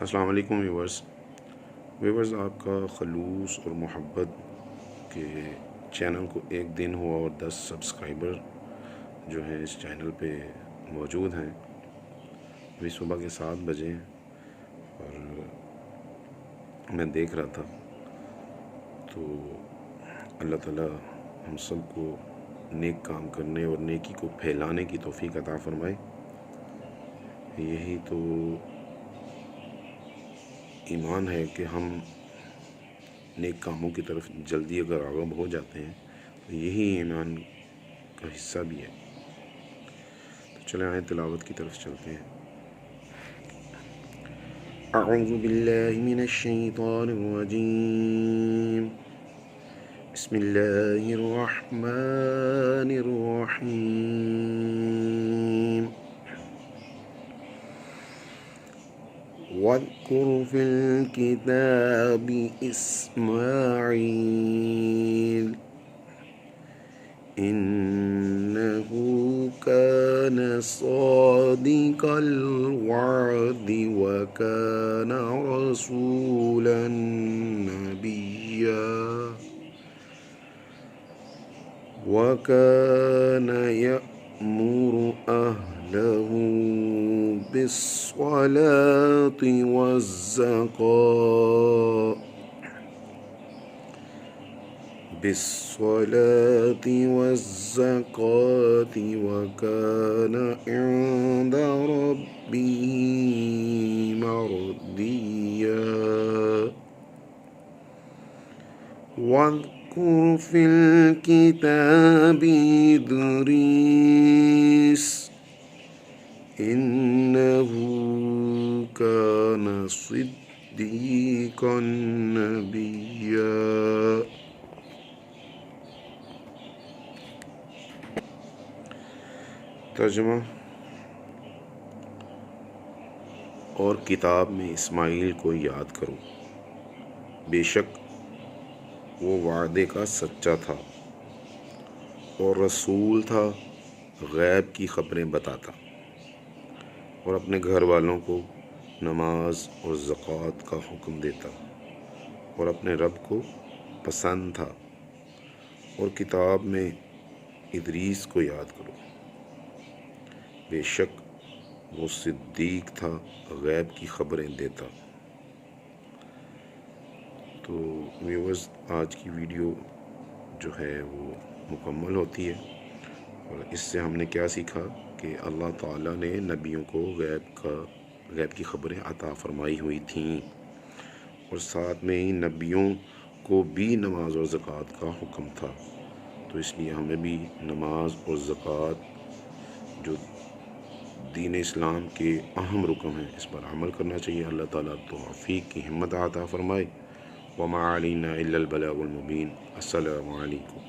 السلام علیکم ویورز آپ کا خلوص اور محبت کے چینل کو ایک دن ہوا اور 10 سبسکرائبر جو ہیں اس چینل پہ موجود ہیں. ابھی صبح کے 7 بجے ہیں اور میں دیکھ رہا تھا تو اللہ تعالیٰ ہم سب کو نیک کام کرنے اور نیکی کو پھیلانے کی توفیق عطا فرمائے. یہی تو ایمان ہے کہ ہم نیک کاموں کی طرف جلدی اگر راغب ہو جاتے ہیں تو یہی ایمان کا حصہ بھی ہے. تو چلیں آئیں تلاوت کی طرف چلتے ہیں. اعوذ باللہ من الشیطان الرجیم بسم اللہ الرحمن الرحیم. واذكر في الكتاب إسماعيل إنه كان صادق الوعد وكان رسولا نبيا وكان يأمر أهله بالصلاة والزكاة وكان عند ربه مرضيا. واذكر في الكتاب إدريس إنه كان صديقا نبيا. ترجمہ: اور کتاب میں اسماعیل کو یاد کرو، بے شک وہ وعدے کا سچا تھا اور رسول تھا، غیب کی خبریں بتاتا اور اپنے گھر والوں کو نماز اور زکوٰۃ کا حکم دیتا اور اپنے رب کو پسند تھا. اور کتاب میں ادریس کو یاد کرو، بے شک وہ صدیق تھا، غیب کی خبریں دیتا. تو ویورز آج کی ویڈیو جو ہے وہ مکمل ہوتی ہے اور اس سے ہم نے کیا سیکھا کہ اللہ تعالیٰ نے نبیوں کو غیب کی خبریں عطا فرمائی ہوئی تھیں اور ساتھ میں ہی نبیوں کو بھی نماز اور زکوٰۃ کا حکم تھا. تو اس لیے ہمیں بھی نماز اور زکوٰۃ جو دین اسلام کے اہم رکن ہیں اس پر عمل کرنا چاہیے. اللہ تعالیٰ توفیق کی ہمت عطا فرمائے. وما علینا الا البلاغ المبین. السلام علیکم.